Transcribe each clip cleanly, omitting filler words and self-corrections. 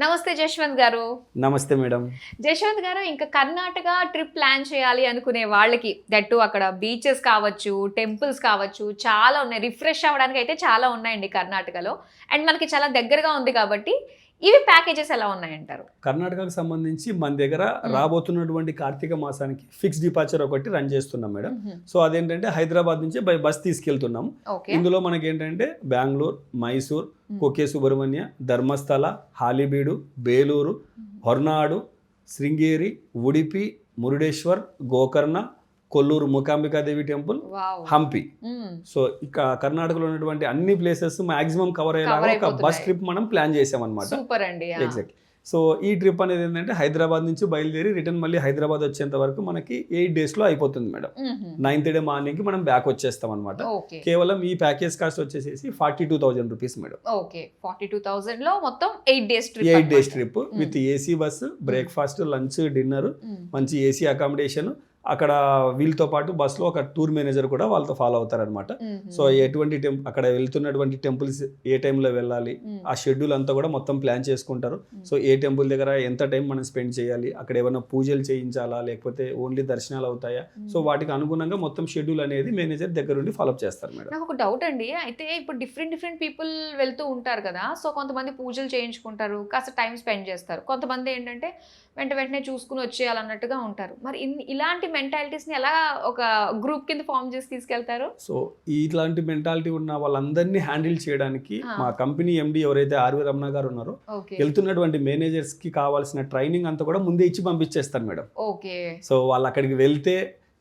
నమస్తే జశ్వంత్ గారు. నమస్తే మేడం. జశ్వంత్ గారు, ఇంకా కర్ణాటక ట్రిప్ ప్లాన్ చేయాలి అనుకునే వాళ్ళకి దట్టు అక్కడ బీచెస్ కావచ్చు, టెంపుల్స్ కావచ్చు, చాలా ఉన్నాయి. రిఫ్రెష్ అవ్వడానికి అయితే చాలా ఉన్నాయండి కర్ణాటకలో. అండ్ మనకి చాలా దగ్గరగా ఉంది కాబట్టి ఇవి ప్యాకేజెస్ ఎలా ఉన్నాయంటారు? కర్ణాటకకు సంబంధించి మన దగ్గర రాబోతున్నటువంటి కార్తీక మాసానికి ఫిక్స్ డిపార్చర్ ఒకటి రన్ చేస్తున్నాం మేడం. సో అదేంటంటే హైదరాబాద్ నుంచి బై బస్ తీసుకెళ్తున్నాం. ఇందులో మనకి ఏంటంటే బెంగళూరు, మైసూర్, కుకే సుబ్రహ్మణ్య, ధర్మస్థల, హాలిబీడు, బేలూరు, హొర్నాడు, శృంగేరి, ఉడిపి, మురుడేశ్వర్, గోకర్ణ, కొల్లూరు మూకాంబికాదేవి టెంపుల్, హంపి. సో ఇక కర్ణాటకలో ఉన్నటువంటి అన్ని ప్లేసెస్ మాక్సిమం కవర్ అయ్యేలాగా ఒక బస్ ట్రిప్ మనం ప్లాన్ చేసామన్నమాట. ఎగ్జాక్ట్లీ. సో ఈ ట్రిప్ అనేది ఏంటంటే హైదరాబాద్ నుంచి బయలుదేరి రిటర్న్ మళ్ళీ హైదరాబాద్ వచ్చేంత వరకు మనకి 8 days లో అయిపోతుంది మేడం. 9th day మార్నింగ్ కి మనం బ్యాక్ వచ్చేస్తాం అనమాట. కేవలం ఈ ప్యాకేజ్ కాస్ట్ వచ్చేసి 42,000 రూపీస్ మేడం. 42,000 లో మొత్తం 8 days trip with AC bus, breakfast, lunch, dinner, మంచి ఏసీ అకామిడేషన్. అక్కడ వీళ్ళతో పాటు బస్సులో ఒక టూర్ మేనేజర్ కూడా వాళ్ళతో ఫాలో అవుతారనమాట. సో ఎటువంటి అక్కడ వెళ్తున్నటువంటి టెంపుల్స్ ఏ టైంలో వెళ్ళాలి, ఆ షెడ్యూల్ అంతా కూడా మొత్తం ప్లాన్ చేసుకుంటారు. సో ఏ టెంపుల్ దగ్గర ఎంత టైం మనం స్పెండ్ చేయాలి, అక్కడ ఏమైనా పూజలు చేయించాలా లేకపోతే ఓన్లీ దర్శనాలు అవుతాయా, సో వాటికి అనుగుణంగా మొత్తం షెడ్యూల్ అనేది మేనేజర్ దగ్గర నుండి ఫాలో చేస్తారు మేడం. నాకు ఒక డౌట్ అండి, అయితే ఇప్పుడు డిఫరెంట్ పీపుల్ వెళ్తూ ఉంటారు కదా. సో కొంతమంది పూజలు చేయించుకుంటారు, కాస్త టైం స్పెండ్ చేస్తారు. కొంతమంది ఏంటంటే వెంటనే చూసుకుని వచ్చేయాలన్నట్టుగా ఉంటారు. మరి ఇలాంటి మెంటాలిటీస్ ని ఎలా ఒక గ్రూప్ కింద ఫామ్ చేసి తీసుకెళ్తారు? సో ఇట్లాంటి మెంటాలిటీ ఉన్న వాళ్ళందరినీ హ్యాండిల్ చేయడానికి మా కంపెనీ ఎండి ఎవరైతే ఆర్వి రమణ గారు ఉన్నారో వెళ్తున్నటువంటి మేనేజర్స్ కి కావాల్సిన ట్రైనింగ్ అంతా కూడా ముందే ఇచ్చి పంపించేస్తారు మేడం. సో వాళ్ళు అక్కడికి వెళ్తే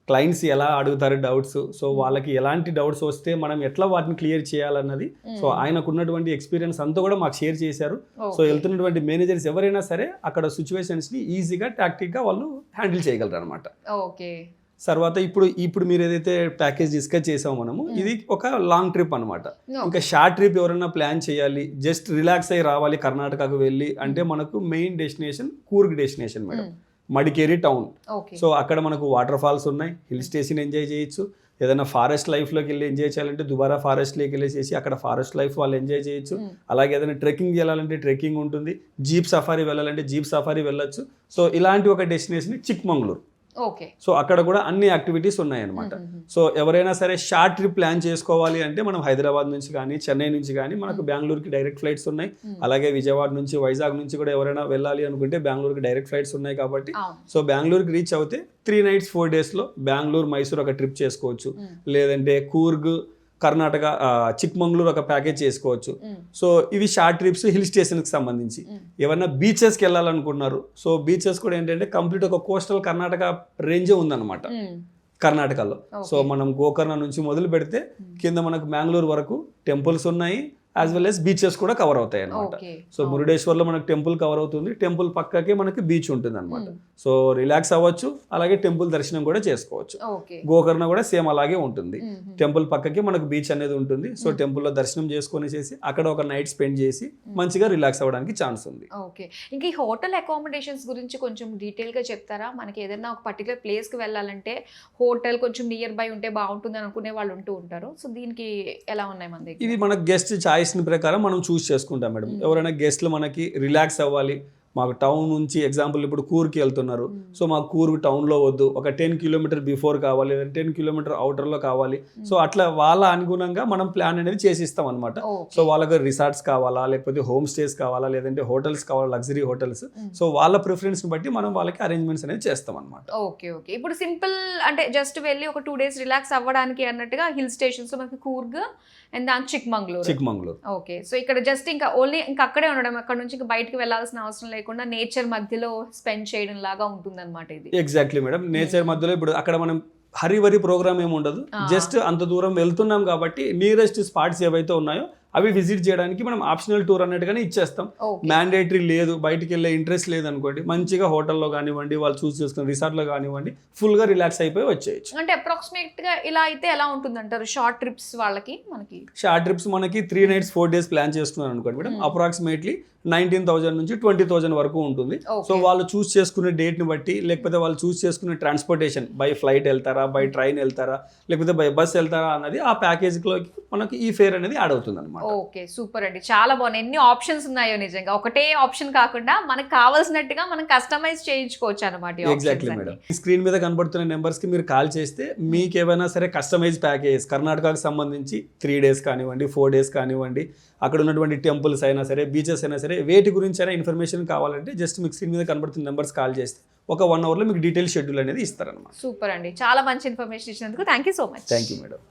క్లయింట్స్ ఎలా అడుగుతారు డౌట్స్, సో వాళ్ళకి ఎలాంటి డౌట్స్ వస్తే మనం ఎట్లా వాటిని క్లియర్ చేయాలన్నది సో ఆయనకు ఉన్నటువంటి ఎక్స్పీరియన్స్ అంతా కూడా మాకు షేర్ చేశారు. సో వెళ్తున్నటువంటి మేనేజర్స్ ఎవరైనా సరే అక్కడ సిచ్యువేషన్స్ ని ఈజీగా టాక్టిక్ గా వాళ్ళు హ్యాండిల్ చేయగలరు అనమాట. తర్వాత ఇప్పుడు మీరు ఏదైతే ప్యాకేజ్ డిస్కస్ చేసామో మనము, ఇది ఒక లాంగ్ ట్రిప్ అనమాట. ఇంకా షార్ట్ ట్రిప్ ఎవరైనా ప్లాన్ చేయాలి, జస్ట్ రిలాక్స్ అయ్యి రావాలి కర్ణాటకకు వెళ్ళి అంటే మనకు main destination Coorg destination madam, Madikeri town. So అక్కడ మనకు వాటర్ ఫాల్స్ ఉన్నాయి, హిల్ స్టేషన్ ఎంజాయ్ చేయొచ్చు. ఏదైనా ఫారెస్ట్ లైఫ్లోకి వెళ్ళి ఎంజాయ్ చేయాలంటే దుబారా ఫారెస్ట్లోకి వెళ్ళేసి అక్కడ ఫారెస్ట్ లైఫ్ వాళ్ళు ఎంజాయ్ చేయొచ్చు. అలాగే ఏదైనా ట్రెక్కింగ్ చేయాలంటే ట్రెక్కింగ్ ఉంటుంది, జీప్ సఫారీ వెళ్ళాలంటే జీప్ సఫారీ వెళ్ళొచ్చు. సో ఇలాంటి ఒక డెస్టినేషన్ చిక్మంగళూరు. సో అక్కడ కూడా అన్ని యాక్టివిటీస్ ఉన్నాయన్నమాట. సో ఎవరైనా సరే షార్ట్ ట్రిప్ ప్లాన్ చేసుకోవాలి అంటే మనం హైదరాబాద్ నుంచి కానీ చెన్నై నుంచి కానీ మనకు బెంగళూరుకి డైరెక్ట్ ఫ్లైట్స్ ఉన్నాయి. అలాగే విజయవాడ నుంచి వైజాగ్ నుంచి కూడా ఎవరైనా వెళ్ళాలి అనుకుంటే బెంగళూరుకి డైరెక్ట్ ఫ్లైట్స్ ఉన్నాయి కాబట్టి సో బెంగళూరుకి రీచ్ అవుతే 3 nights 4 days లో బెంగళూరు, మైసూర్ ఒక ట్రిప్ చేసుకోవచ్చు. లేదంటే కూర్గ్, కర్ణాటక, చిక్మంగళూరు ఒక ప్యాకేజ్ చేసుకోవచ్చు. సో ఇవి షార్ట్ ట్రిప్స్ హిల్ స్టేషన్కి సంబంధించి. ఏమన్నా బీచెస్కి వెళ్ళాలనుకున్నారు, సో బీచెస్ కూడా ఏంటంటే కంప్లీట్ ఒక కోస్టల్ కర్ణాటక రేంజే ఉందన్నమాట కర్ణాటకలో. సో మనం గోకర్ణ నుంచి మొదలు పెడితే కింద మనకు బెంగళూరు వరకు టెంపుల్స్ ఉన్నాయి, యాజ్ వెల్ యాజ్ బీచెస్ కూడా కవర్ అవుతాయి అనమాట. సో మురుడేశ్వర్లో మనకు టెంపుల్ కవర్ అవుతుంది, టెంపుల్ పక్కకే మనకి బీచ్ ఉంటుంది అనమాట. సో రిలాక్స్ అవ్వచ్చు, అలాగే టెంపుల్ దర్శనం కూడా చేసుకోవచ్చు. గోకర్ణ కూడా సేమ్ అలాగే ఉంటుంది, టెంపుల్ పక్కకే మనకు బీచ్ అనేది ఉంటుంది. సో టెంపుల్లో దర్శనం చేసుకునేసి అక్కడ ఒక నైట్ స్పెండ్ చేసి మంచిగా రిలాక్స్ అవ్వడానికి ఛాన్స్ ఉంది. ఇంకా ఈ హోటల్ అకామిడేషన్స్ గురించి కొంచెం డీటెయిల్ గా చెప్తారా? మనకి ఏదైనా ఒక పర్టికులర్ ప్లేస్ కి వెళ్ళాలంటే హోటల్ కొంచెం నియర్ బై ఉంటే బాగుంటుంది అనుకునే వాళ్ళు ఉంటూ ఉంటారు. సో దీనికి ఎలా ఉన్నాయి మన దగ్గర? ఇది మన గెస్ట్ ఛాయిస్ ప్రకారం మనం చూస్ చేసుకుంటాం మేడం. ఎవరైనా గెస్ట్లు మనకి రిలాక్స్ అవ్వాలి, మాకు టౌన్ నుంచి ఎగ్జాంపుల్ ఇప్పుడు కూర్కి వెళ్తున్నారు, సో మాకు కూర్గ్ టౌన్లో వద్దు, ఒక 10 kilometers బిఫోర్ కావాలి, 10 kilometers అవుటర్లో కావాలి. సో అట్లా వాళ్ళ అనుగుణంగా మనం ప్లాన్ అనేది చేసి ఇస్తాం అనమాట. సో వాళ్ళకి రిసార్ట్స్ కావాలా, లేకపోతే హోమ్ స్టేస్ కావాలా, లేదంటే హోటల్స్ కావాలా, లగ్జరీ హోటల్స్. సో వాళ్ళ ప్రిఫరెన్స్ బట్టి మనం వాళ్ళకి అరేంజ్మెంట్స్ అనేది చేస్తాం అనమాట. ఇప్పుడు సింపుల్ అంటే జస్ట్ వెళ్ళి ఒక 2 days రిలాక్స్ అవ్వడానికి అన్నట్టుగా హిల్ స్టేషన్స్ లో మనకి కూర్గ్ అండ్ దాని చిక్మంగళూరు. సో ఇక్కడ జస్ట్ ఇంకా ఓన్లీ ఇంకా అక్కడే ఉండడం, అక్కడ నుంచి ఇంకా బయటకు వెళ్ళాల్సిన అవసరం లేకుండా నేచర్ మధ్యలో స్పెండ్ చేయడం లాగా ఉంటుంది అనమాట ఇది. ఎగ్జాక్ట్లీ మేడం, నేచర్ మధ్యలో ఇప్పుడు అక్కడ మనం హరివరి ప్రోగ్రామ్ ఏమి ఉండదు, జస్ట్ అంత దూరం వెళ్తున్నాం కాబట్టి నియరెస్ట్ స్పాట్స్ ఏవైతే ఉన్నాయో అవి విజిట్ చేయడానికి మనం ఆప్షనల్ టూర్ అన్నట్టుగానే ఇచ్చేస్తాం. మ్యాండేటరీ లేదు, బయటికి వెళ్ళే ఇంట్రెస్ట్ లేదు అనుకోండి, మంచిగా హోటల్లో కానివ్వండి, వాళ్ళు చూస్ చేసుకున్న రిసార్ట్లో కానివ్వండి, ఫుల్గా రిలాక్స్ అయిపోయి వచ్చేయచ్చు. అంటే అప్రాక్సిమేట్ గా ఇలా అయితే ఎలా ఉంటుంది అంటారు షార్ట్ ట్రిప్స్ వాళ్ళకి? మనకి షార్ట్ ట్రిప్స్ మనకి 3 nights 4 days ప్లాన్ చేసుకున్నాను అనుకోండి మేడం, అప్రాక్సిమేట్లీ 19,000 నుంచి 20,000 వరకు ఉంటుంది. సో వాళ్ళు చూస్ చేసుకునే డేట్ని బట్టి, లేకపోతే వాళ్ళు చూస్ చేసుకునే ట్రాన్స్పోర్టేషన్ బై ఫ్లైట్ వెళ్తారా, బై ట్రైన్ వెళ్తారా, లేకపోతే బై బస్ వెళ్తారా అన్నది ఆ ప్యాకేజ్లో మనకి ఈ ఫేర్ అనేది యాడ్ అవుతుంది అనమాట. ఓకే, సూపర్ అండి, చాలా బాగుంది. ఎన్ని ఆప్షన్స్ ఉన్నాయో నిజంగా, ఒకటే ఆప్షన్ కాకుండా మనకు కావాల్సినట్టుగా మనం కస్టమైజ్ చేయించుకోవచ్చు అనమాట. Exactly madam. స్క్రీన్ మీద కనబడుతున్న నెంబర్స్ కి మీరు కాల్ చేస్తే మీకు ఏమైనా సరే కస్టమైజ్ ప్యాకేజ్ కర్ణాటకకు సంబంధించి 3 days కానివ్వండి, 4 days కానివ్వండి, అక్కడ ఉన్నటువంటి టెంపుల్స్ అయినా సరే, బీచెస్ అయినా సరే, వేటి గురించి అయినా ఇన్ఫర్మేషన్ కావాలంటే జస్ట్ మీకు స్క్రీన్ మీద కనబడుతున్న నెంబర్స్ కాల్ చేస్తే ఒక 1 hour లో మీకు డీటెయిల్ షెడ్యూల్ అనేది ఇస్తారన్నమాట. సూపర్ అండి, చాలా మంచి ఇన్ఫర్మేషన్ ఇచ్చినందుకు thank you so much. Thank you madam.